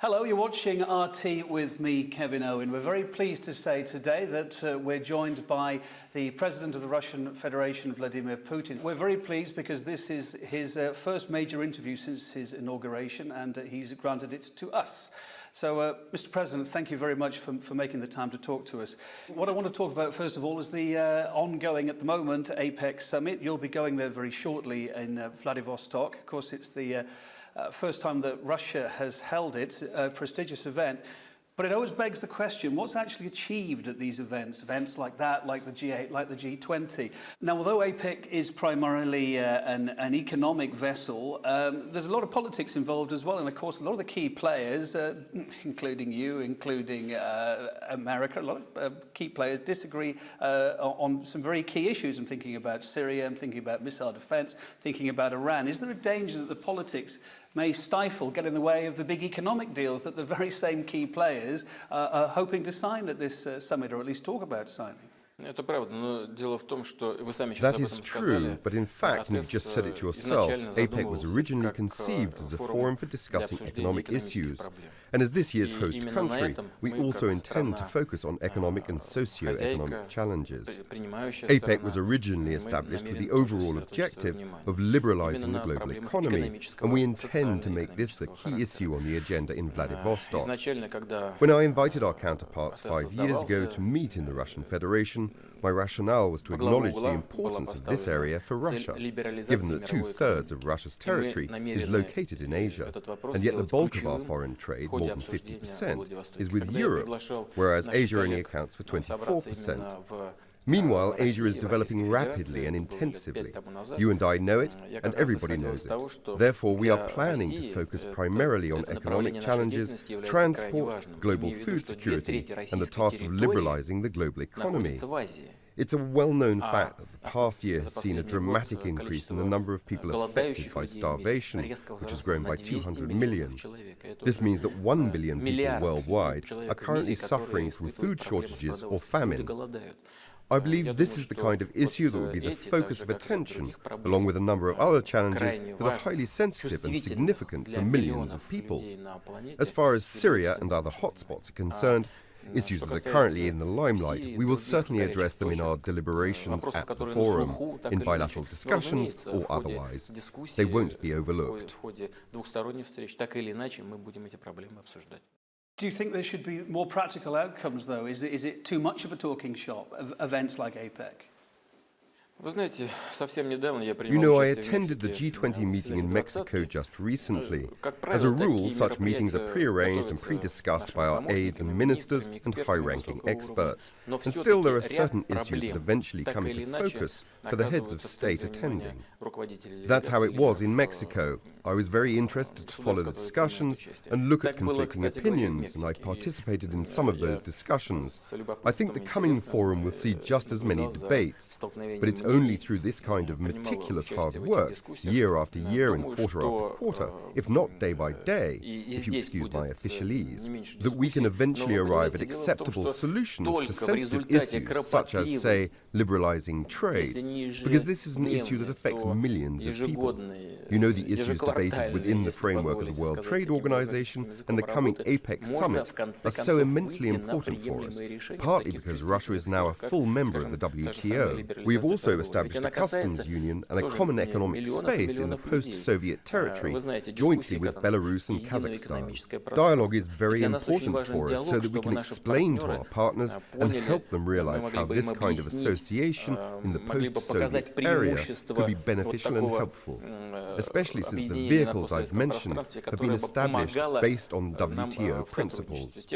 Hello, you're watching RT with me, Kevin Owen. We're very pleased to say today that we're joined by the President of the Russian Federation, Vladimir Putin. We're very pleased because this is his first major interview since his inauguration, and he's granted it to us. So, Mr. President, thank you very much for making the time to talk to us. What I want to talk about, first of all, is the ongoing, at the moment, APEC summit. You'll be going there very shortly in Vladivostok. Of course, it's the first time that Russia has held it, a prestigious event. But it always begs the question, what's actually achieved at these events like that, like the G8, like the G20? Now, although APEC is primarily an economic vessel, there's a lot of politics involved as well. And of course, a lot of the key players, including you, including America, a lot of key players disagree on some very key issues. I'm thinking about Syria, I'm thinking about missile defense, thinking about Iran. Is there a danger that the politics may stifle, get in the way of the big economic deals that the very same key players are hoping to sign at this summit, or at least talk about signing? That is true, but in fact, and you've just said it yourself, APEC was originally conceived as a forum for discussing economic issues. And as this year's host country, we also intend to focus on economic and socio-economic challenges. APEC was originally established with the overall objective of liberalizing the global economy, and we intend to make this the key issue on the agenda in Vladivostok. When I invited our counterparts 5 years ago to meet in the Russian Federation, my rationale was to acknowledge the importance of this area for Russia, given that 2/3 of Russia's territory is located in Asia, and yet the bulk of our foreign trade, more than 50%, is with Europe, whereas Asia only accounts for 24%. Meanwhile, Asia is developing rapidly and intensively. You and I know it, and everybody knows it. Therefore, we are planning to focus primarily on economic challenges, transport, global food security, and the task of liberalizing the global economy. It's a well-known fact that the past year has seen a dramatic increase in the number of people affected by starvation, which has grown by 200 million. This means that 1 billion people worldwide are currently suffering from food shortages or famine. I believe this is the kind of issue that will be the focus of attention, along with a number of other challenges that are highly sensitive and significant for millions of people. As far as Syria and other hotspots are concerned, issues that are currently in the limelight, we will certainly address them in our deliberations at the forum, in bilateral discussions or otherwise. They won't be overlooked. Do you think there should be more practical outcomes, though? Is it too much of a talking shop, of events like APEC? You know, I attended the G20 meeting in Mexico just recently. As a rule, such meetings are pre-arranged and pre-discussed by our aides and ministers and high-ranking experts. And still, there are certain issues that eventually come into focus for the heads of state attending. That's how it was in Mexico. I was very interested to follow the discussions and look at conflicting opinions, and I participated in some of those discussions. I think the coming forum will see just as many debates, but it's only through this kind of meticulous hard work, year after year and quarter after quarter, if not day by day, if you excuse my officialese, that we can eventually arrive at acceptable solutions to sensitive issues such as, say, liberalizing trade, because this is an issue that affects millions of people. You know, the issues debated within the framework of the World Trade Organization and the coming APEC summit are so immensely important for us, partly because Russia is now a full member of the WTO. We have also established a customs union and a common economic space in the post-Soviet territory, jointly with Belarus and Kazakhstan. Dialogue is very important for us so that we can explain to our partners and help them realize how this kind of association in the post-Soviet area could be beneficial and helpful, especially since the vehicles I've mentioned have been established based on WTO principles.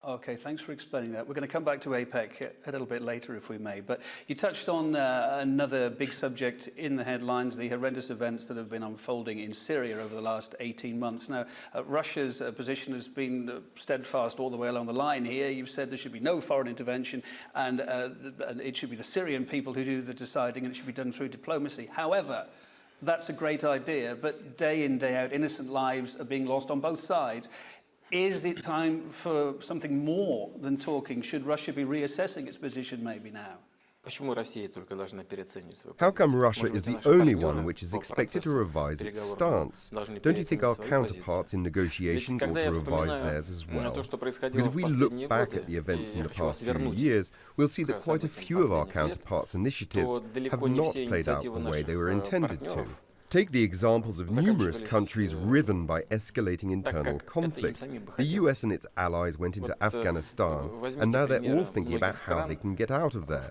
Okay, thanks for explaining that. We're going to come back to APEC a little bit later, if we may. But you touched on another big subject in the headlines, the horrendous events that have been unfolding in Syria over the last 18 months. Now, Russia's position has been steadfast all the way along the line here. You've said there should be no foreign intervention, and it should be the Syrian people who do the deciding, and it should be done through diplomacy. However, that's a great idea, but day in, day out, innocent lives are being lost on both sides. Is it time for something more than talking? Should Russia be reassessing its position maybe now? How come Russia is the only one which is expected to revise its stance? Don't you think our counterparts in negotiations ought to revise theirs as well? Because if we look back at the events in the past few years, we'll see that quite a few of our counterparts' initiatives have not played out the way they were intended to. Take the examples of numerous countries riven by escalating internal conflict. The US and its allies went into Afghanistan, and now they're all thinking about how they can get out of there.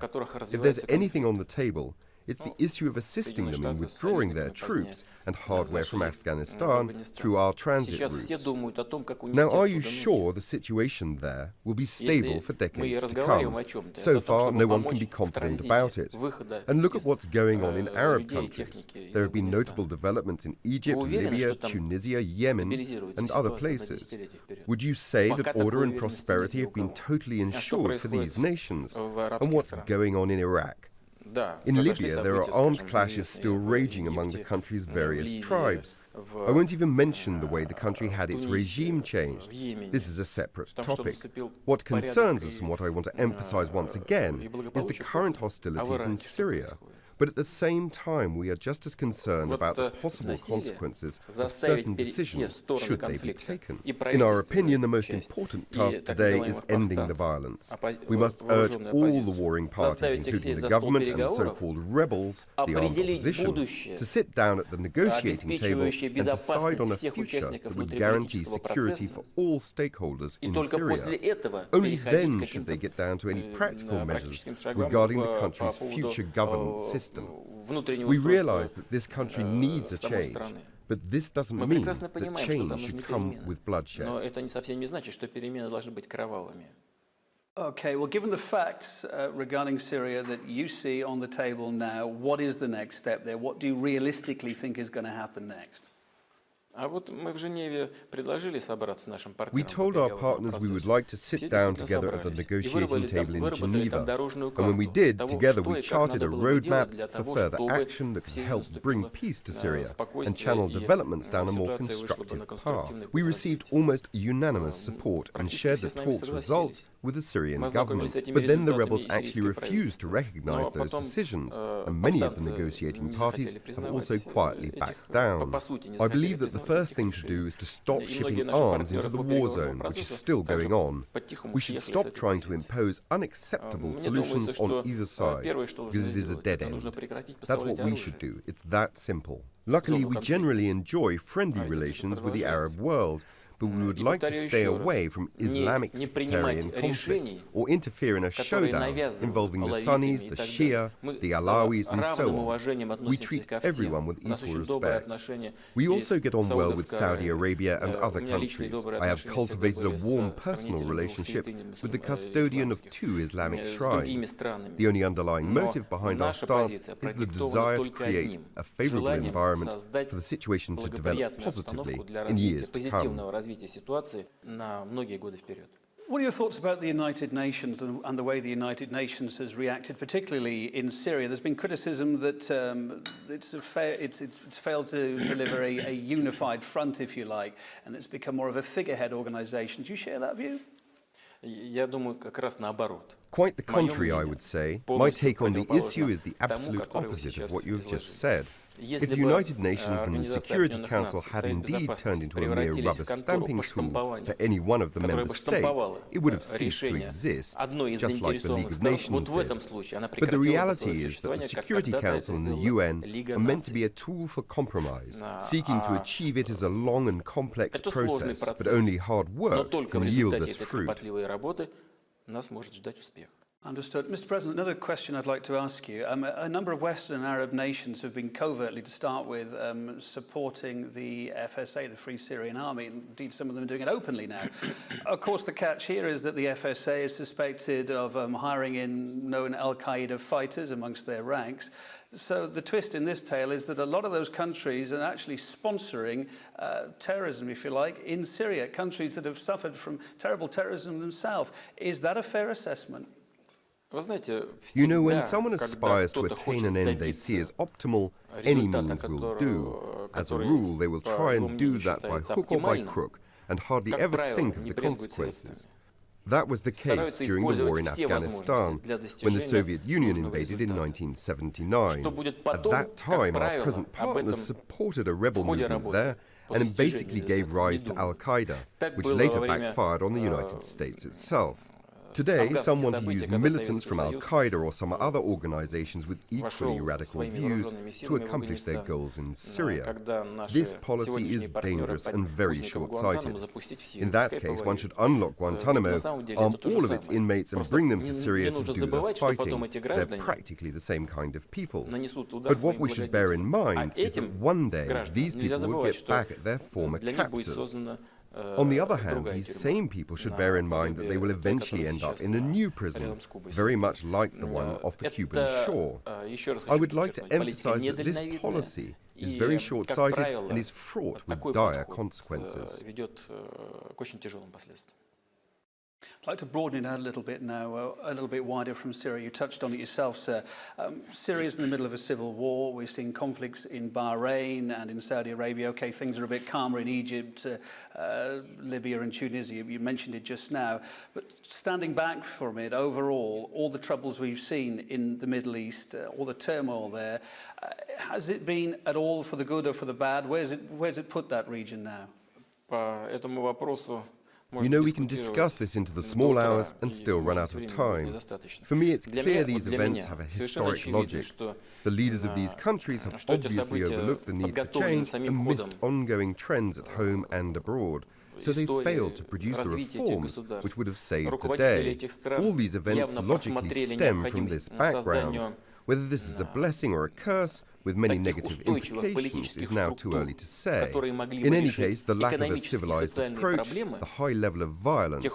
If there's anything on the table, it's the issue of assisting them in withdrawing their troops and hardware from Afghanistan through our transit routes. Now, are you sure the situation there will be stable for decades to come? So far, no one can be confident about it. And look at what's going on in Arab countries. There have been notable developments in Egypt, Libya, Tunisia, Yemen, and other places. Would you say that order and prosperity have been totally ensured for these nations? And what's going on in Iraq? In Libya, there are armed clashes still raging among the country's various tribes. I won't even mention the way the country had its regime changed. This is a separate topic. What concerns us, and what I want to emphasize once again, is the current hostilities in Syria. But at the same time, we are just as concerned about the possible consequences of certain decisions, should they be taken. In our opinion, the most important task today is ending the violence. We must urge all the warring parties, including the government and the so-called rebels, the armed opposition, to sit down at the negotiating table and decide on a future that would guarantee security for all stakeholders in Syria. Only then should they get down to any practical measures regarding the country's future governance system. We realize that this country needs a change, but this doesn't mean that change should come with bloodshed. Okay, well, given the facts regarding Syria that you see on the table now, what is the next step there? What do you realistically think is going to happen next? We told our partners we would like to sit down together at the negotiating table in Geneva. And when we did, together we charted a roadmap for further action that can help bring peace to Syria and channel developments down a more constructive path. We received almost unanimous support and shared the talks' results with the Syrian government. But then the rebels actually refused to recognize those decisions, and many of the negotiating parties have also quietly backed down. I believe that the first thing to do is to stop shipping arms into the war zone, which is still going on. We should stop trying to impose unacceptable solutions on either side, because it is a dead end. That's what we should do. It's that simple. Luckily, we generally enjoy friendly relations with the Arab world, but we would like to stay away from Islamic sectarian conflict or interfere in a showdown involving the Sunnis, the Shia, the Alawis, and so on. We treat everyone with equal respect. We also get on well with Saudi Arabia and other countries. I have cultivated a warm personal relationship with the custodian of 2 Islamic shrines. The only underlying motive behind our stance is the desire to create a favorable environment for the situation to develop positively in years to come. What are your thoughts about the United Nations and the way the United Nations has reacted, particularly in Syria? There's been criticism that it's failed to deliver a unified front, if you like, and it's become more of a figurehead organization. Do you share that view? Quite the contrary, I would say. My take on the issue is the absolute opposite of what you have just said. If the United Nations and the Security Council had indeed turned into a mere rubber stamping tool for any one of the member states, it would have ceased to exist, just like the League of Nations did. But the reality is that the Security Council and the UN are meant to be a tool for compromise. Seeking to achieve it is a long and complex process, but only hard work can yield us fruit. Understood. Mr. President, another question I'd like to ask you. A number of Western Arab nations have been covertly, to start with, supporting the FSA, the Free Syrian Army. Indeed, some of them are doing it openly now. Of course, the catch here is that the FSA is suspected of hiring in known al-Qaeda fighters amongst their ranks. So the twist in this tale is that a lot of those countries are actually sponsoring terrorism, if you like, in Syria, countries that have suffered from terrible terrorism themselves. Is that a fair assessment? You know, when someone aspires to attain an end they see as optimal, any means will do. As a rule, they will try and do that by hook or by crook, and hardly ever think of the consequences. That was the case during the war in Afghanistan, when the Soviet Union invaded in 1979. At that time, our present partners supported a rebel movement there and basically gave rise to Al-Qaeda, which later backfired on the United States itself. Today, some want to use militants from Al-Qaeda or some other organizations with equally radical views to accomplish their goals in Syria. This policy is dangerous and very short-sighted. In that case, one should unlock Guantanamo, arm all of its inmates and bring them to Syria to do the fighting. They're practically the same kind of people. But what we should bear in mind is that one day these people will get back at their former captors. On the other hand, these same people should bear in mind that they will eventually end up in a new prison, very much like the one off the Cuban shore. I would like to emphasize that this policy is very short-sighted and is fraught with dire consequences. I'd like to broaden it out a little bit now, a little bit wider from Syria. You touched on it yourself, sir. Syria is in the middle of a civil war. We're seeing conflicts in Bahrain and in Saudi Arabia. Okay, things are a bit calmer in Egypt, Libya and Tunisia. You mentioned it just now. But standing back from it, overall, all the troubles we've seen in the Middle East, all the turmoil there, has it been at all for the good or for the bad? Where's it put that region now? You know, we can discuss this into the small hours and still run out of time. For me, it's clear these events have a historic logic. The leaders of these countries have obviously overlooked the need for change and missed ongoing trends at home and abroad. So they failed to produce the reforms which would have saved the day. All these events logically stem from this background. Whether this is a blessing or a curse, with many negative implications, is now too early to say. In any case, the lack of a civilized approach, the high level of violence,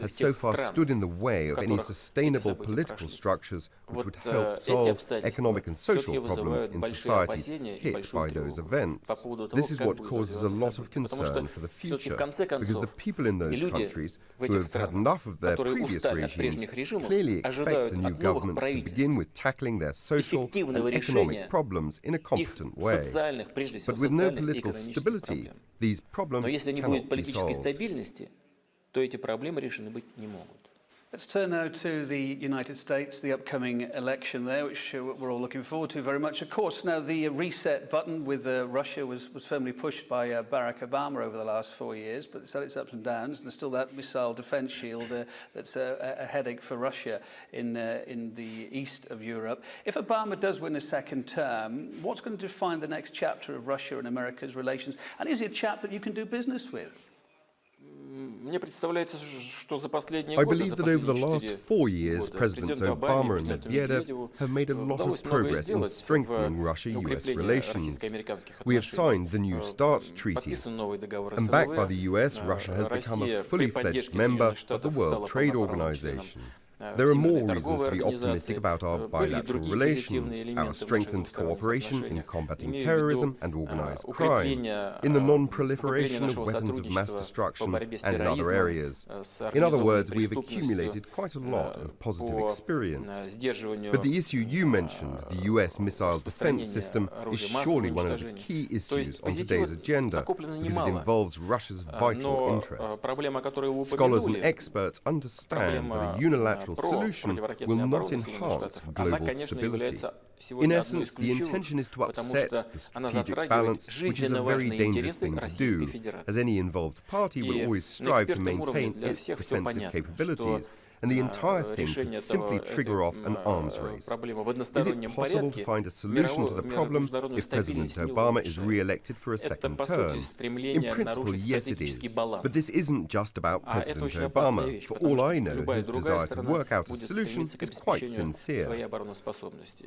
has so far stood in the way of any sustainable political structures which would help solve economic and social problems in societies hit by those events. This is what causes a lot of concern for the future, because the people in those countries, who have had enough of their previous regimes, clearly expect the new governments to begin with tackling their social and economic problems in a competent way. But with no political stability, these problems cannot be solved. Let's turn now to the United States, the upcoming election there, which we're all looking forward to very much. Of course, now the reset button with Russia was firmly pushed by Barack Obama over the last 4 years, but it's had its ups and downs, and there's still that missile defense shield that's a headache for Russia in the east of Europe. If Obama does win a second term, what's going to define the next chapter of Russia and America's relations? And is he a chap that you can do business with? I believe that over the last 4 years, Presidents Obama and Medvedev have made a lot of progress in strengthening Russia-US relations. We have signed the New START Treaty, and backed by the US, Russia has become a fully-fledged member of the World Trade Organization. There are more reasons to be optimistic about our bilateral relations, our strengthened cooperation in combating terrorism and organized crime, in the non-proliferation of weapons of mass destruction, and in other areas. In other words, we have accumulated quite a lot of positive experience. But the issue you mentioned, the US missile defense system, is surely one of the key issues on today's agenda, because it involves Russia's vital interests. Scholars and experts understand that a unilateral solution will not enhance global stability. In essence, the intention is to upset the strategic balance, which is a very dangerous thing to do, as any involved party will always strive to maintain its defensive capabilities, and the entire thing could simply trigger off an arms race. Is it possible to find a solution to the problem if President Obama is re-elected for a second term? In principle, yes it is. But this isn't just about President Obama. For all I know, his desire to work out a solution is quite sincere.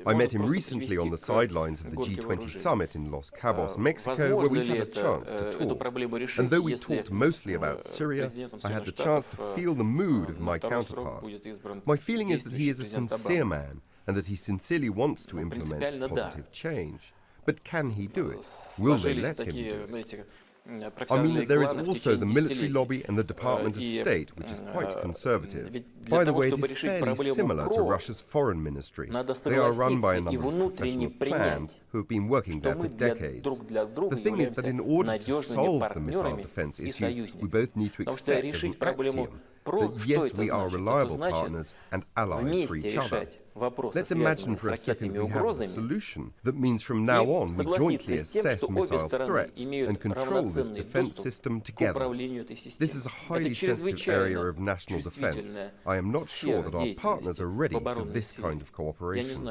I met him recently on the sidelines of the G20 summit in Los Cabos, Mexico, where we had a chance to talk. And though we talked mostly about Syria, I had the chance to feel the mood of my counterpart. My feeling is that he is a sincere man and that he sincerely wants to implement positive change. But can he do it? Will they let him do it? I mean that there is also the military lobby and the Department of State, which is quite conservative. By the way, it is fairly similar to Russia's foreign ministry. They are run by a number of professional clans who have been working there for decades. The thing is that in order to solve the missile defense issue, we both need to accept as an axiom that yes, we are reliable partners and allies for each other. Let's imagine for a second we have a solution that means from now on we jointly assess missile threats and control this defense system together. This is a highly sensitive area of national defense. I am not sure that our partners are ready for this kind of cooperation.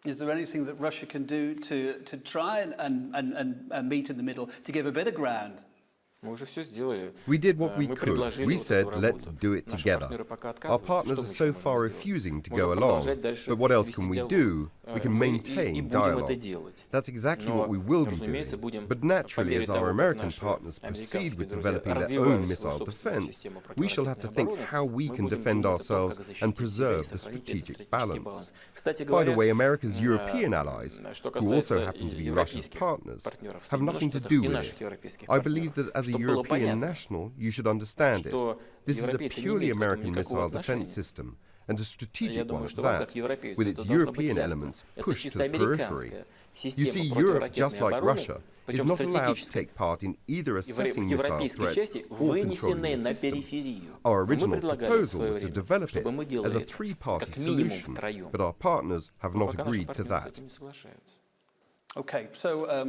Is there anything that Russia can do to try and meet in the middle, to give a bit of ground? We did what we could. We said, let's do it together. Our partners are so far refusing to go along, but what else can we do? We can maintain dialogue. That's exactly what we will be doing. But naturally, as our American partners proceed with developing their own missile defense, we shall have to think how we can defend ourselves and preserve the strategic balance. By the way, America's European allies, who also happen to be Russia's partners, have nothing to do with it. I believe that as a European national, you should understand it. This is a purely American missile defense system, and a strategic one at that, with its European elements pushed to the periphery. You see, Europe, just like Russia, is not allowed to take part in either assessing missile threats or controlling the system. Our original proposal was to develop it as a three-party solution, but our partners have not agreed to that. Okay, so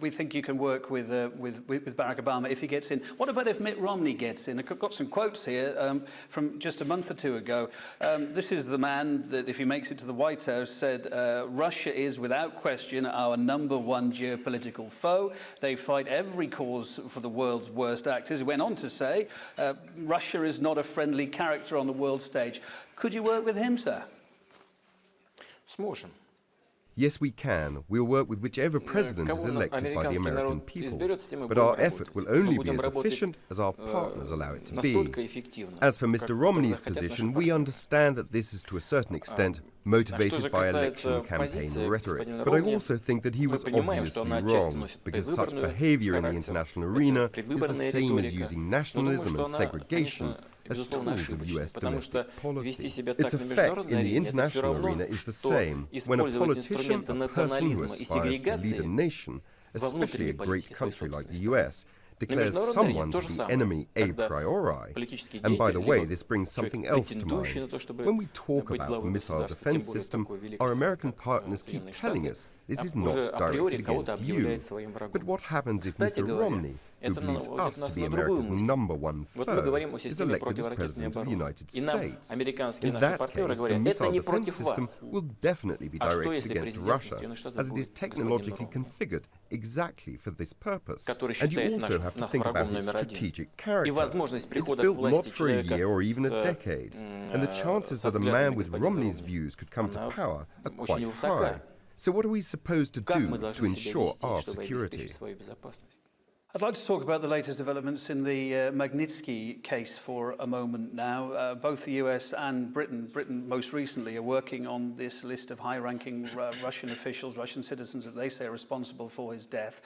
we think you can work with Barack Obama if he gets in. What about if Mitt Romney gets in? I've got some quotes here from just a month or two ago. This is the man that, if he makes it to the White House, said, Russia is without question our #1 geopolitical foe. They fight every cause for the world's worst actors. He went on to say, Russia is not a friendly character on the world stage. Could you work with him, sir? Сможем. Yes, we can. We'll work with whichever president is elected by the American people. But our effort will only be as efficient as our partners allow it to be. As for Mr. Romney's position, we understand that this is to a certain extent motivated by election campaign rhetoric. But I also think that he was obviously wrong, because such behavior in the international arena is the same as using nationalism and segregation as tools of US domestic policy. Its effect in the international arena is the same. When a politician, a person who aspires to lead a nation, especially a great country like the US, declares someone to be enemy a priori. And by the way, this brings something else to mind. When we talk about the missile defense system, our American partners keep telling us this is not directed against you. But what happens if Mr. Romney, who believes us to be America's #1 foe, is elected as President of the United States? In that case, the missile defense system will definitely be directed against Russia, as it is technologically configured exactly for this purpose. And you also have to think about its strategic character. It's built not for a year or even a decade, and the chances that a man with Romney's views could come to power are quite high. So what are we supposed to do to ensure our security? I'd like to talk about the latest developments in the Magnitsky case for a moment now. Both the US and Britain most recently, are working on this list of high-ranking Russian officials, Russian citizens that they say are responsible for his death.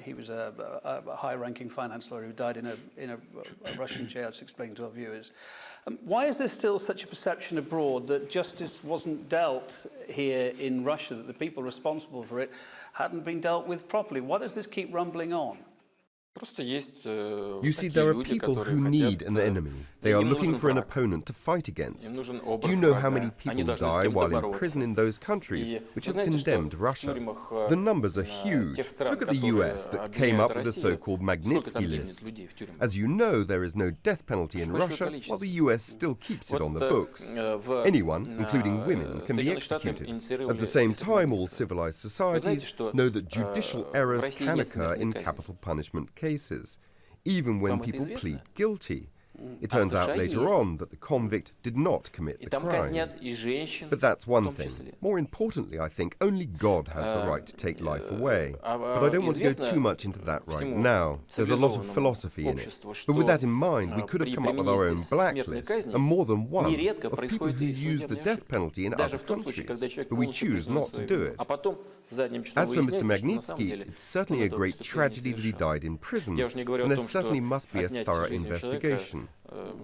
He was a high-ranking finance lawyer who died in a Russian jail, to explain to our viewers. Why is there still such a perception abroad that justice wasn't dealt here in Russia, that the people responsible for it hadn't been dealt with properly? Why does this keep rumbling on? You see, there are people who need an enemy. They are looking for an opponent to fight against. Do you know how many people die while in prison in those countries which have condemned Russia? The numbers are huge. Look at the US that came up with the so-called Magnitsky list. As you know, there is no death penalty in Russia, while the US still keeps it on the books. Anyone, including women, can be executed. At the same time, all civilized societies know that judicial errors can occur in capital punishment cases, even when people plead guilty. It turns out later on that the convict did not commit the crime. But that's one thing. More importantly, I think, only God has the right to take life away. But I don't want to go too much into that right now. There's a lot of philosophy in it. But with that in mind, we could have come up with our own blacklist, and more than one, of people who use the death penalty in other countries, but we choose not to do it. As for Mr. Magnitsky, it's certainly a great tragedy that he died in prison, and there certainly must be a thorough investigation.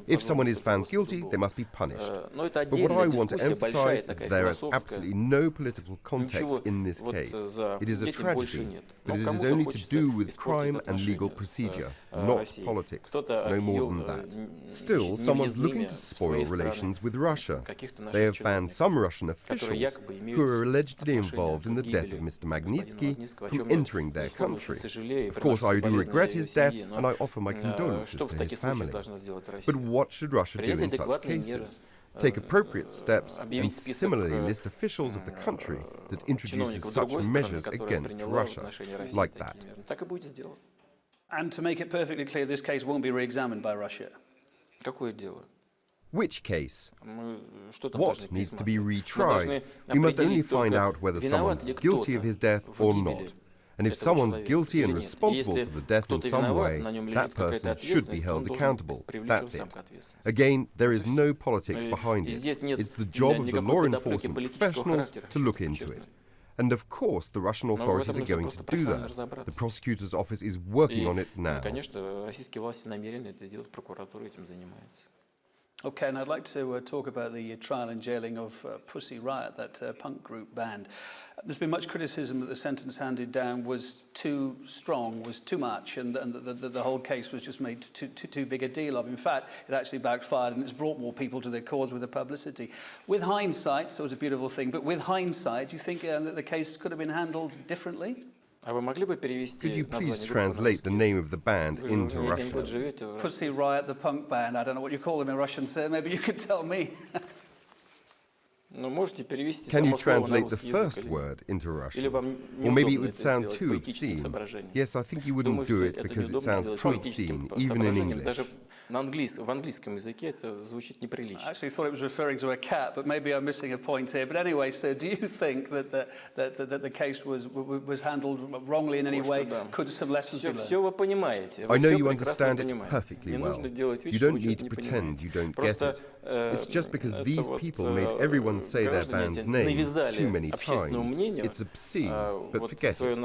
If someone is found guilty, they must be punished. But what I want to emphasize is there is absolutely no political context in this case. It is a tragedy, but it is only to do with crime and legal procedure, not politics, no more than that. Still, someone's looking to spoil relations with Russia. They have banned some Russian officials who are allegedly involved in the death of Mr. Magnitsky from entering their country. Of course, I do regret his death, and I offer my condolences to his family. But what should Russia do in such cases? Take appropriate steps and similarly list officials of the country that introduces such measures against Russia, like that. And to make it perfectly clear, this case won't be re-examined by Russia. Which case? What needs to be retried? We must only find out whether someone's guilty of his death or not. And if someone's guilty and responsible for the death in some way, that person should be held accountable. That's it. Again, there is no politics behind it. It's the job of the law enforcement professionals to look into it. And of course, the Russian authorities are going to do that. The prosecutor's office is working on it now. Okay, and I'd like to talk about the trial and jailing of Pussy Riot, that punk group band. There's been much criticism that the sentence handed down was too strong, was too much, and the whole case was just made too big a deal of. In fact, it actually backfired, and it's brought more people to their cause with the publicity. With hindsight, so it was a beautiful thing, but with hindsight, do you think that the case could have been handled differently? Could you please translate the name of the band into Russian? Pussy Riot, the punk band. I don't know what you call them in Russian, sir. Maybe you could tell me. Can you translate the first word into Russian? Or maybe it would sound too obscene. Yes, I think you wouldn't do it because it sounds too obscene, even in English. I actually thought it was referring to a cat, but maybe I'm missing a point here. But anyway, sir, do you think that the case was handled wrongly in any way? Could some lessons be learned? I know you understand it perfectly well. You don't need to pretend you don't get it. It's just because these people made everyone say their band's name too many times. It's obscene, but forget it.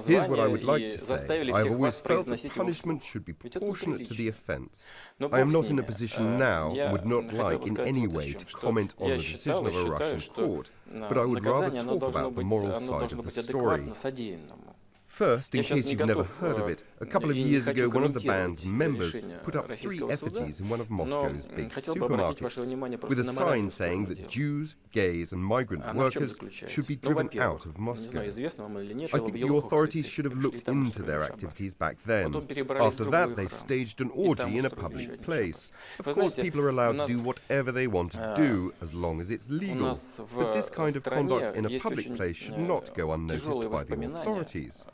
Here's what I would like to say. I have always felt that punishment should be proportionate to the offence. I am not in a position now and would not like in any way to comment on the decision of a Russian court, but I would rather talk about the moral side of the story. First, in case you've never heard of it, a couple of years ago one of the band's members put up 3 effigies in one of Moscow's big supermarkets with a sign saying that Jews, gays and migrant workers should be driven out of Moscow. I think the authorities should have looked into their activities back then. After that, they staged an orgy in a public place. Of course, people are allowed to do whatever they want to do as long as it's legal. But this kind of conduct in a public place should not go unnoticed by the authorities.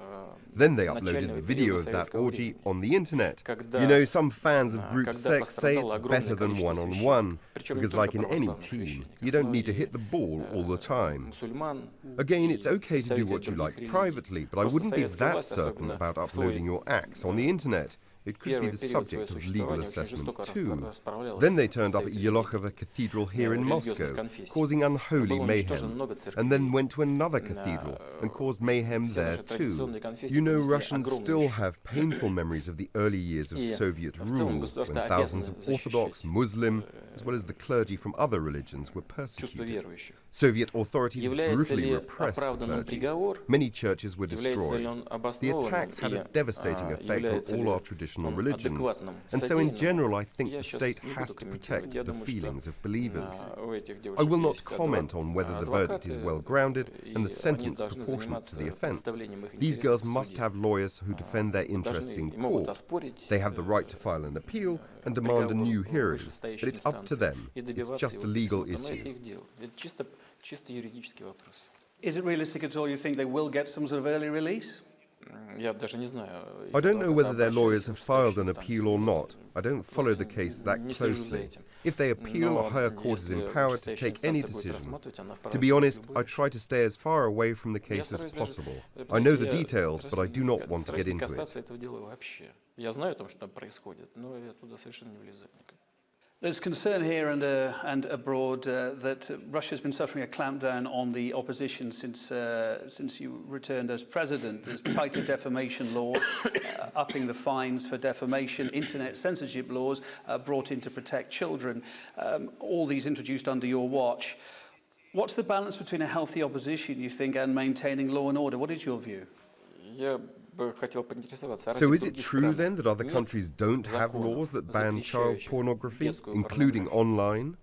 Then they uploaded the video of that orgy on the internet. You know, some fans of group sex say it's better than one-on-one, because like in any team, you don't need to hit the ball all the time. Again, it's okay to do what you like privately, but I wouldn't be that certain about uploading your acts on the internet. It could be the subject of legal assessment too. Then they turned up at Yelokhovo Cathedral here in Moscow, causing unholy mayhem, and then went to another cathedral and caused mayhem there too. You know, Russians still have painful memories of the early years of Soviet rule, when thousands of Orthodox, Muslim, as well as the clergy from other religions were persecuted. Soviet authorities brutally repressed the clergy. Many churches were destroyed. The attacks had a devastating effect on all our traditional religions, and so in general I think the state has to protect the feelings of believers. I will not comment on whether the verdict is well grounded and the sentence proportionate to the offence. These girls must have lawyers who defend their interests in court. They have the right to file an appeal and demand a new hearing, but it's up to them. It's just a legal issue. Is it realistic at all you think they will get some sort of early release? I don't know whether their lawyers have filed an appeal or not. I don't follow the case that closely. If they appeal, a higher court is empowered to take any decision. To be honest, I try to stay as far away from the case as possible. I know the details, but I do not want to get into it. There's concern here and abroad that Russia's been suffering a clampdown on the opposition since you returned as president. There's tighter defamation law, upping the fines for defamation, internet censorship laws brought in to protect children, all these introduced under your watch. What's the balance between a healthy opposition, you think, and maintaining law and order? What is your view? So is it true then that other countries don't have laws that ban child pornography, including online?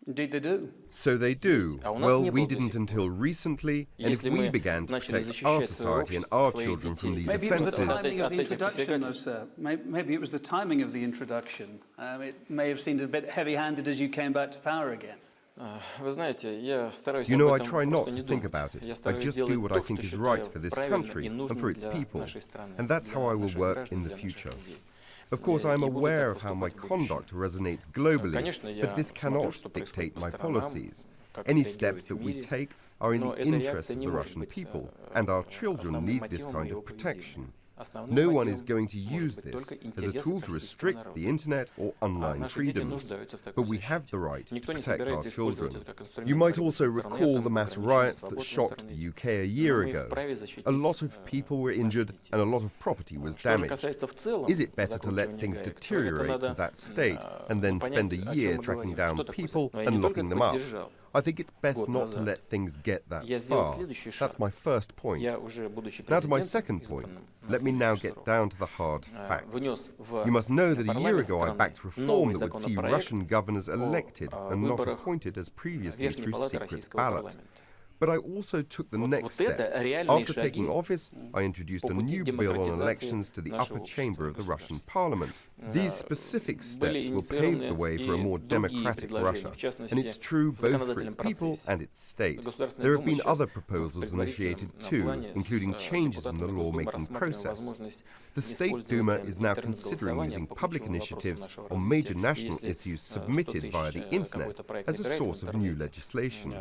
Indeed they do. So they do. Well, we didn't until recently, and if we began to protect our society and our children from these offences... Maybe it was the timing of the introduction, though, sir. Maybe it was the timing of the introduction. It may have seemed a bit heavy-handed as you came back to power again. You know, I try not to think about it. I just do what I think is right for this country and for its people. And that's how I will work in the future. Of course, I am aware of how my conduct resonates globally, but this cannot dictate my policies. Any steps that we take are in the interest of the Russian people, and our children need this kind of protection. No one is going to use this as a tool to restrict the internet or online freedoms, but we have the right to protect our children. You might also recall the mass riots that shocked the UK a year ago. A lot of people were injured and a lot of property was damaged. Is it better to let things deteriorate to that state and then spend a year tracking down people and locking them up? I think it's best not to let things get that far. That's my first point. Now to my second point. Let me now get down to the hard facts. You must know that a year ago I backed reform that would see Russian governors elected and not appointed as previously through secret ballot. But I also took the next step. After taking office, I introduced a new bill on elections to the upper chamber of the Russian parliament. These specific steps will pave the way for a more democratic Russia, and it's true both for its people and its state. There have been other proposals initiated too, including changes in the lawmaking process. The State Duma is now considering using public initiatives on major national issues submitted via the internet as a source of new legislation.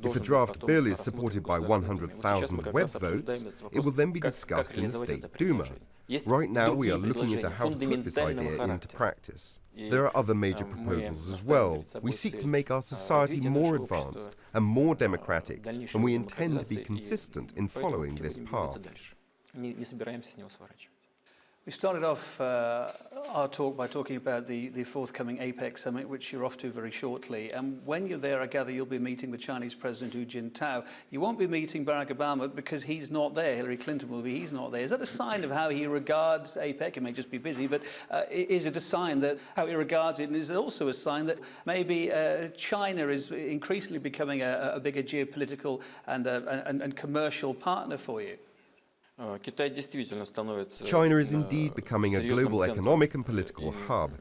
If a draft bill is supported by 100,000 web votes, it will then be discussed in the State Duma. Right now we are looking into how to put this idea into practice. There are other major proposals as well. We seek to make our society more advanced and more democratic, and we intend to be consistent in following this path. We started off our talk by talking about the forthcoming APEC summit, which you're off to very shortly. And when you're there, I gather you'll be meeting the Chinese President Hu Jintao. You won't be meeting Barack Obama because he's not there. Hillary Clinton will be, he's not there. Is that a sign of how he regards APEC? It may just be busy, but is it a sign that how he regards it? And is it also a sign that maybe China is increasingly becoming a bigger geopolitical and commercial partner for you? China is indeed becoming a global economic and political hub.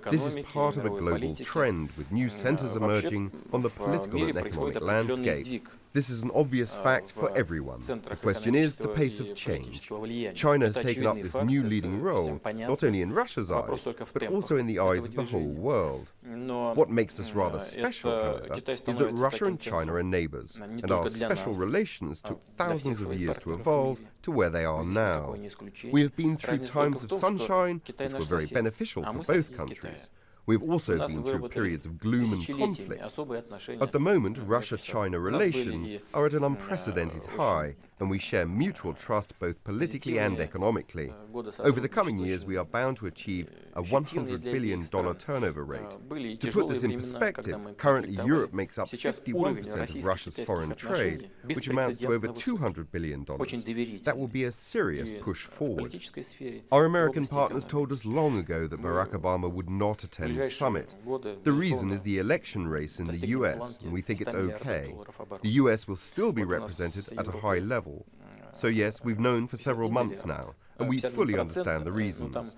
This is part of a global trend, with new centers emerging on the political and economic landscape. This is an obvious fact for everyone. The question is the pace of change. China has taken up this new leading role, not only in Russia's eyes, but also in the eyes of the whole world. What makes us rather special, however, is that Russia and China are neighbors, and our special relations took thousands of years to evolve to where they are now. We have been through times of sunshine, which were very beneficial for both countries. We've also been through periods of gloom and conflict. At the moment, Russia-China relations are at an unprecedented high, and we share mutual trust both politically and economically. Over the coming years, we are bound to achieve a $100 billion turnover rate. To put this in perspective, currently Europe makes up 51% of Russia's foreign trade, which amounts to over $200 billion. That will be a serious push forward. Our American partners told us long ago that Barack Obama would not attend the summit. The reason is the election race in the US, and we think it's okay. The US will still be represented at a high level. So yes, we've known for several months now, and we fully understand the reasons.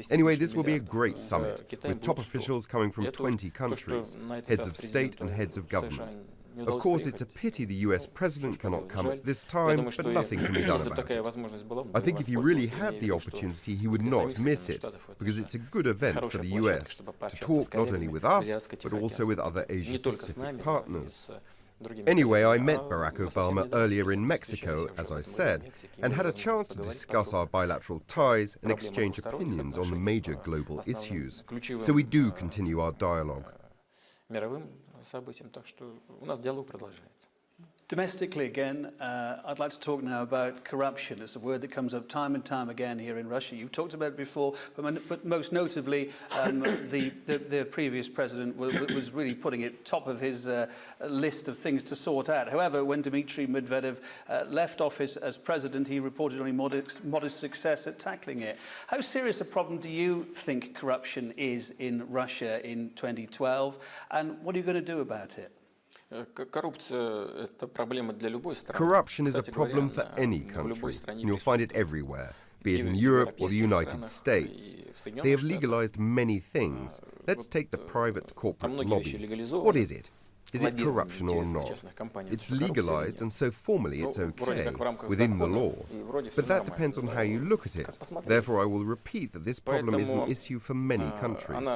Anyway, this will be a great summit, with top officials coming from 20 countries, heads of state and heads of government. Of course, it's a pity the US president cannot come at this time, but nothing can be done about it. I think if he really had the opportunity, he would not miss it, because it's a good event for the US to talk not only with us, but also with other Asia-Pacific partners. Anyway, I met Barack Obama earlier in Mexico, as I said, and had a chance to discuss our bilateral ties and exchange opinions on the major global issues. So we do continue our dialogue. Domestically, again, I'd like to talk now about corruption. It's a word that comes up time and time again here in Russia. You've talked about it before, but most notably, the previous president was really putting it top of his list of things to sort out. However, when Dmitry Medvedev left office as president, he reported only modest success at tackling it. How serious a problem do you think corruption is in Russia in 2012, and what are you going to do about it? Corruption is a problem for any country, and you'll find it everywhere, be it in Europe or the United States. They have legalized many things. Let's take the private corporate lobby. What is it? Is it corruption or not? It's legalized, and so formally it's okay, within the law. But that depends on how you look at it. Therefore, I will repeat that this problem is an issue for many countries.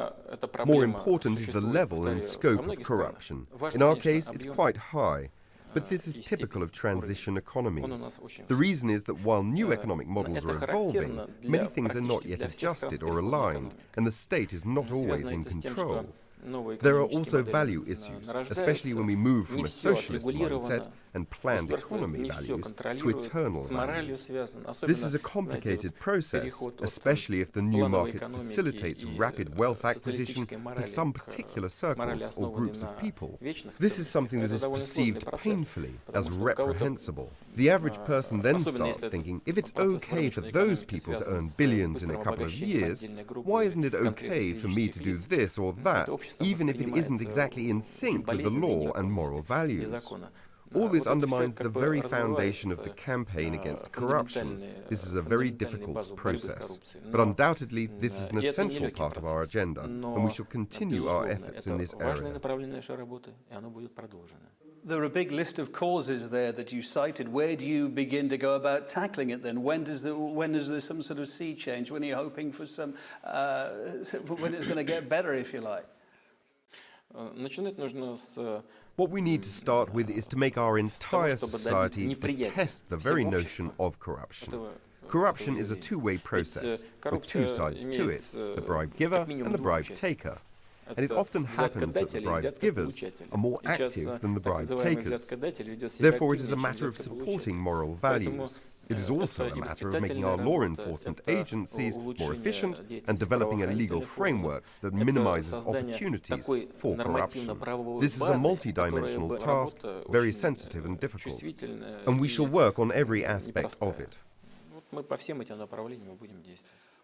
More important is the level and scope of corruption. In our case, it's quite high. But this is typical of transition economies. The reason is that while new economic models are evolving, many things are not yet adjusted or aligned, and the state is not always in control. There are also value issues, especially when we move from a socialist mindset and planned economy values to eternal values. This is a complicated process, especially if the new market facilitates rapid wealth acquisition for some particular circles or groups of people. This is something that is perceived painfully as reprehensible. The average person then starts thinking, if it's okay for those people to earn billions in a couple of years, why isn't it okay for me to do this or that, even if it isn't exactly in sync with the law and moral values? All this undermines the very foundation of the campaign against corruption. This is a very difficult process. But undoubtedly, this is an essential part of our agenda, and we shall continue our efforts in this area. There are a big list of causes there that you cited. Where do you begin to go about tackling it then? When is there some sort of sea change? When are you hoping for some, when it's going to get better, if you like? What we need to start with is to make our entire society detest the very notion of corruption. Corruption is a two-way process, with two sides to it, the bribe giver and the bribe taker. And it often happens that the bribe givers are more active than the bribe takers. Therefore, it is a matter of supporting moral values. It is also a matter of making our law enforcement agencies more efficient and developing a legal framework that minimizes opportunities for corruption. This is a multi-dimensional task, very sensitive and difficult, and we shall work on every aspect of it.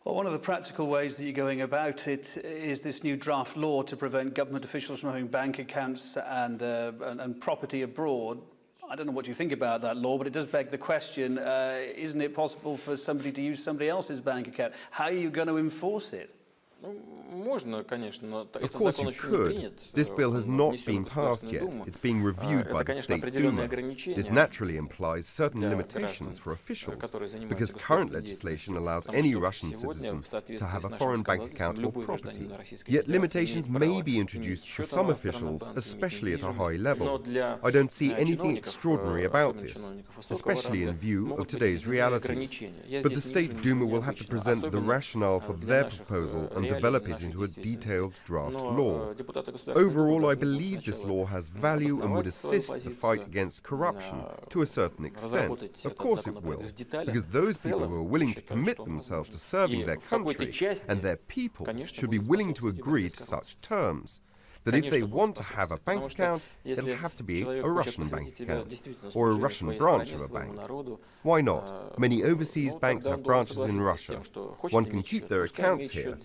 Well, one of the practical ways that you're going about it is this new draft law to prevent government officials from having bank accounts and property abroad. I don't know what you think about that law, but it does beg the question, isn't it possible for somebody to use somebody else's bank account? How are you going to enforce it? Of course you could. This bill has not been passed yet. It's being reviewed by the State Duma. This naturally implies certain limitations for officials, because current legislation allows any Russian citizen to have a foreign bank account or property. Yet limitations may be introduced for some officials, especially at a high level. I don't see anything extraordinary about this, especially in view of today's realities. But the State Duma will have to present the rationale for their proposal and develop it into a detailed draft law. Overall, I believe this law has value and would assist the fight against corruption to a certain extent. Of course it will, because those people who are willing to commit themselves to serving their country and their people should be willing to agree to such terms. That if they want to have a bank account, it'll have to be a Russian bank account, or a Russian branch of a bank. Why not? Many overseas banks have branches in Russia. One can keep their accounts here.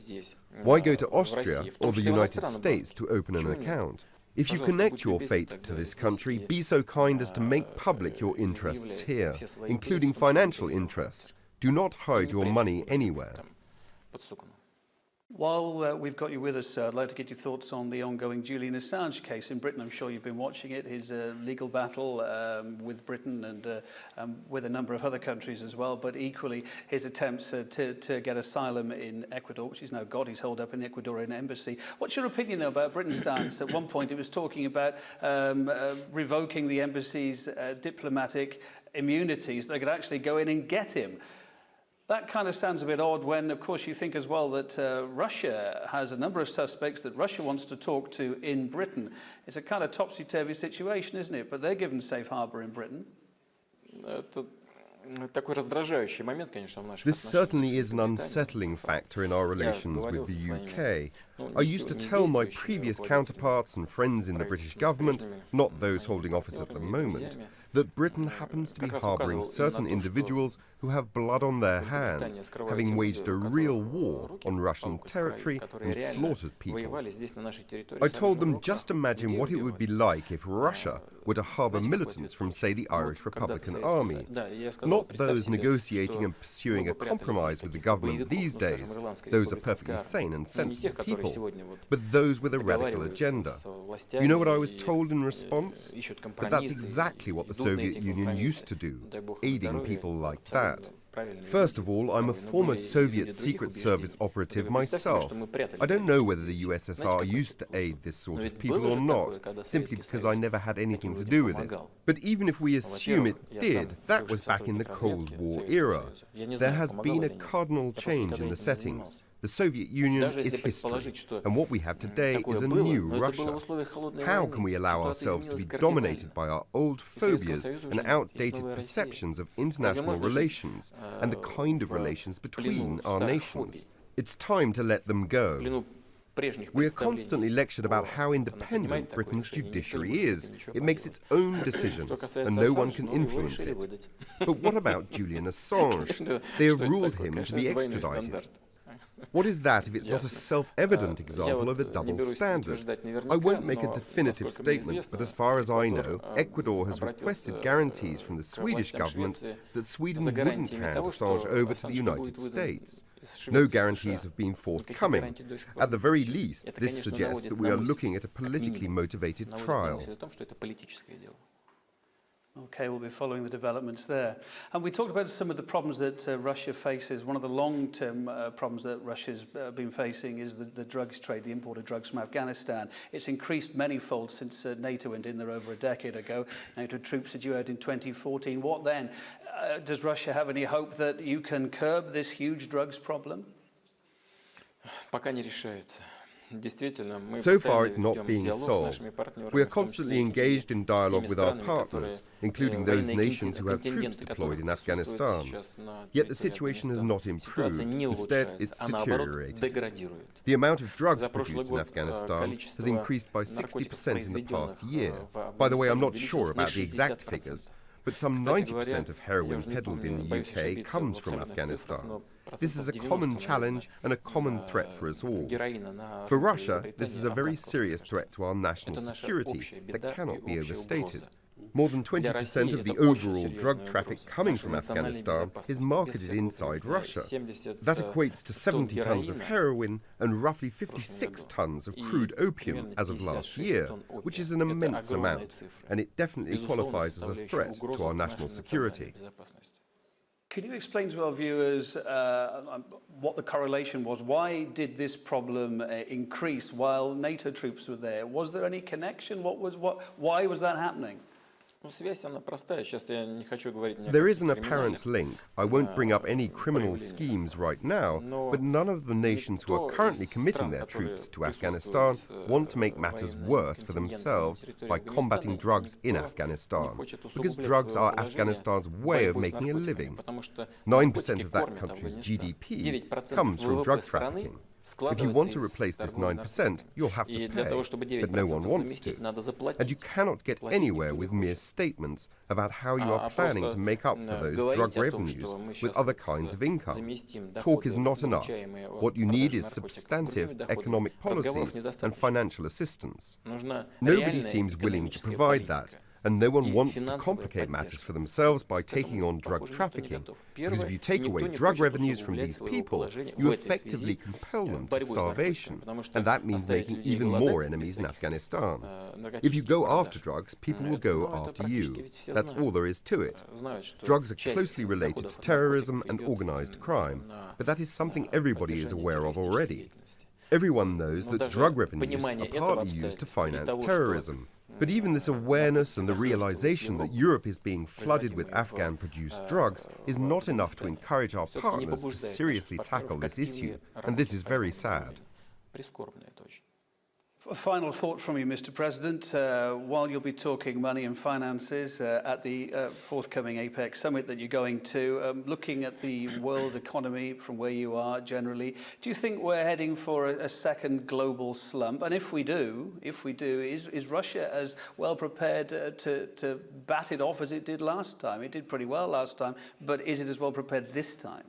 Why go to Austria or the United States to open an account? If you connect your fate to this country, be so kind as to make public your interests here, including financial interests. Do not hide your money anywhere. While we've got you with us, sir, I'd like to get your thoughts on the ongoing Julian Assange case in Britain. I'm sure you've been watching it, his legal battle with Britain and with a number of other countries as well, but equally his attempts to get asylum in Ecuador, which he's now got. He's holed up in the Ecuadorian embassy. What's your opinion, though, about Britain's stance? At one point, it was talking about revoking the embassy's diplomatic immunities. They could actually go in and get him. That kind of sounds a bit odd when, of course, you think as well that Russia has a number of suspects that Russia wants to talk to in Britain. It's a kind of topsy-turvy situation, isn't it? But they're given safe harbour in Britain. This certainly is an unsettling factor in our relations with the UK. I used to tell my previous counterparts and friends in the British government, not those holding office at the moment, that Britain happens to be harbouring certain individuals who have blood on their hands, having waged a real war on Russian territory and slaughtered people. I told them just imagine what it would be like if Russia were to harbour militants from, say, the Irish Republican Army. Not those negotiating and pursuing a compromise with the government these days, those are perfectly sane and sensible people, but those with a radical agenda. You know what I was told in response? But that's exactly what the Soviet Union used to do, aiding people like that. First of all, I'm a former Soviet Secret Service operative myself. I don't know whether the USSR used to aid this sort of people or not, simply because I never had anything to do with it. But even if we assume it did, that was back in the Cold War era. There has been a cardinal change in the settings. The Soviet Union is history, and what we have today is a new Russia. How can we allow ourselves to be dominated by our old phobias and outdated perceptions of international relations and the kind of relations between our nations? It's time to let them go. We are constantly lectured about how independent Britain's judiciary is. It makes its own decisions, and no one can influence it. But what about Julian Assange? They have ruled him to be extradited. What is that if it's not a self-evident example of a double standard? I won't make a definitive statement, but as far as I know, Ecuador has requested guarantees from the Swedish government that Sweden wouldn't hand Assange over to the United States. No guarantees have been forthcoming. At the very least, this suggests that we are looking at a politically motivated trial. Okay, we'll be following the developments there. And we talked about some of the problems that Russia faces. One of the long-term problems that Russia's been facing is the drugs trade, the import of drugs from Afghanistan. It's increased manyfold since NATO went in there over a decade ago. NATO troops are due out in 2014. What then? Does Russia have any hope that you can curb this huge drugs problem? Пока не решается. So far, it's not being solved. We are constantly engaged in dialogue with our partners, including those nations who have troops deployed in Afghanistan. Yet the situation has not improved. Instead, it's deteriorated. The amount of drugs produced in Afghanistan has increased by 60% in the past year. By the way, I'm not sure about the exact figures, but some 90% of heroin peddled in the UK comes from Afghanistan. This is a common challenge and a common threat for us all. For Russia, this is a very serious threat to our national security that cannot be overstated. More than 20% of the overall drug traffic coming from Afghanistan is marketed inside Russia. That equates to 70 tons of heroin and roughly 56 tons of crude opium as of last year, which is an immense amount, and it definitely qualifies as a threat to our national security. Can you explain to our viewers what the correlation was? Why did this problem increase while NATO troops were there? Was there any connection? Why was that happening? There is an apparent link. I won't bring up any criminal schemes right now, but none of the nations who are currently committing their troops to Afghanistan want to make matters worse for themselves by combating drugs in Afghanistan, because drugs are Afghanistan's way of making a living. 9% of that country's GDP comes from drug trafficking. If you want to replace this 9%, you'll have to pay, but no one wants to. And you cannot get anywhere with mere statements about how you are planning to make up for those drug revenues with other kinds of income. Talk is not enough. What you need is substantive economic policies and financial assistance. Nobody seems willing to provide that, And no one wants to complicate matters for themselves by taking on drug trafficking, because if you take away drug revenues from these people, you effectively compel them to starvation, and that means making even more enemies in Afghanistan. If you go after drugs, people will go after you. That's all there is to it. Drugs are closely related to terrorism and organized crime, but that is something everybody is aware of already. Everyone knows that drug revenues are partly used to finance terrorism. But even this awareness and the realization that Europe is being flooded with Afghan-produced drugs is not enough to encourage our partners to seriously tackle this issue, and this is very sad. A final thought from you, Mr. President. While you'll be talking money and finances at the forthcoming APEC summit that you're going to, looking at the world economy from where you are generally, do you think we're heading for a second global slump? And if we do, is Russia as well prepared to bat it off as it did last time? It did pretty well last time, but is it as well prepared this time?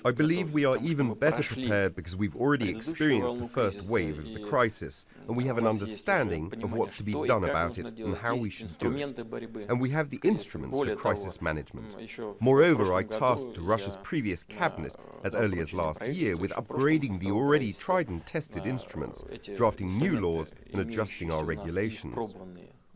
I believe we are even better prepared because we've already experienced the first wave of the crisis, and we have an understanding of what's to be done about it and how we should do it. And we have the instruments for crisis management. Moreover, I tasked Russia's previous cabinet, as early as last year, with upgrading the already tried and tested instruments, drafting new laws and adjusting our regulations.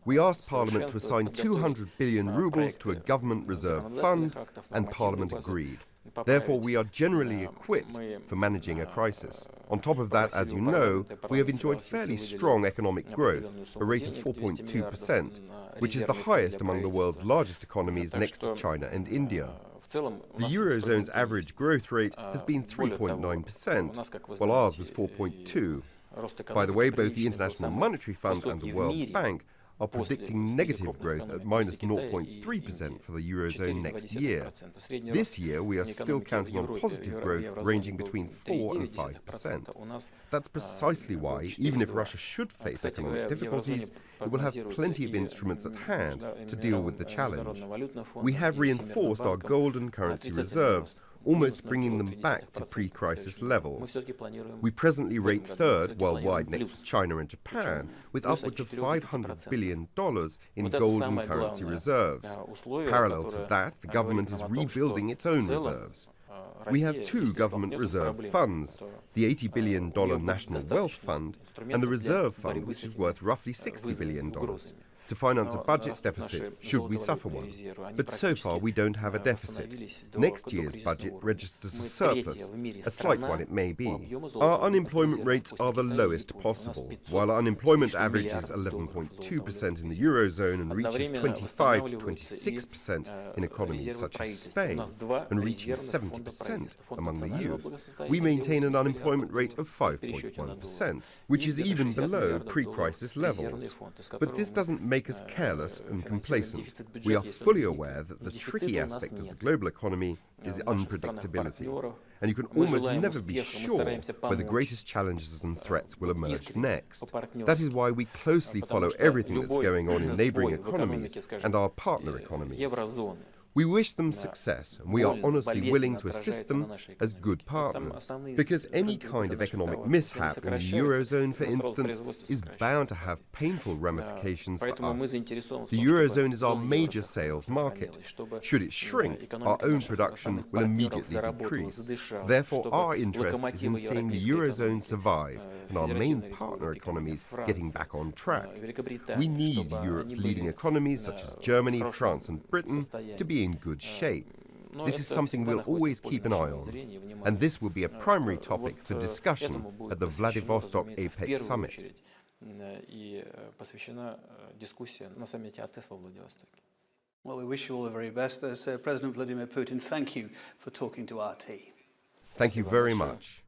We asked Parliament to assign 200 billion rubles to a government reserve fund, and Parliament agreed. Therefore, we are generally equipped for managing a crisis. On top of that, as you know, we have enjoyed fairly strong economic growth, a rate of 4.2%, which is the highest among the world's largest economies next to China and India. The Eurozone's average growth rate has been 3.9%, while ours was 4.2%. By the way, both the International Monetary Fund and the World Bank are predicting negative growth at minus 0.3% for the Eurozone next year. This year, we are still counting on positive growth ranging between 4 and 5%. That's precisely why, even if Russia should face economic difficulties, it will have plenty of instruments at hand to deal with the challenge. We have reinforced our gold and currency reserves, almost bringing them back to pre-crisis levels. We presently rate third worldwide next to China and Japan, with upwards of $500 billion in gold and currency reserves. Parallel to that, the government is rebuilding its own reserves. We have two government reserve funds, the $80 billion National Wealth Fund and the Reserve Fund, which is worth roughly $60 billion. To finance a budget deficit, should we suffer one. But so far we don't have a deficit. Next year's budget registers a surplus, a slight one it may be. Our unemployment rates are the lowest possible. While unemployment averages 11.2% in the Eurozone and reaches 25 to 26% in economies such as Spain, and reaching 70% among the youth, we maintain an unemployment rate of 5.1%, which is even below pre-crisis levels. But this doesn't make us careless and complacent. We are fully aware that the tricky aspect of the global economy is unpredictability, and you can almost never be sure where the greatest challenges and threats will emerge next. That is why we closely follow everything that's going on in neighboring economies and our partner economies. We wish them success, and we are honestly willing to assist them as good partners, because any kind of economic mishap in the Eurozone, for instance, is bound to have painful ramifications for us. The Eurozone is our major sales market. Should it shrink, our own production will immediately decrease. Therefore, our interest is in seeing the Eurozone survive and our main partner economies getting back on track. We need Europe's leading economies, such as Germany, France and Britain, to be in good shape. This is something we'll always keep an eye on, and this will be a primary topic for discussion at the Vladivostok APEC summit. Well, we wish you all the very best. President Vladimir Putin, thank you for talking to RT. Thank you very much.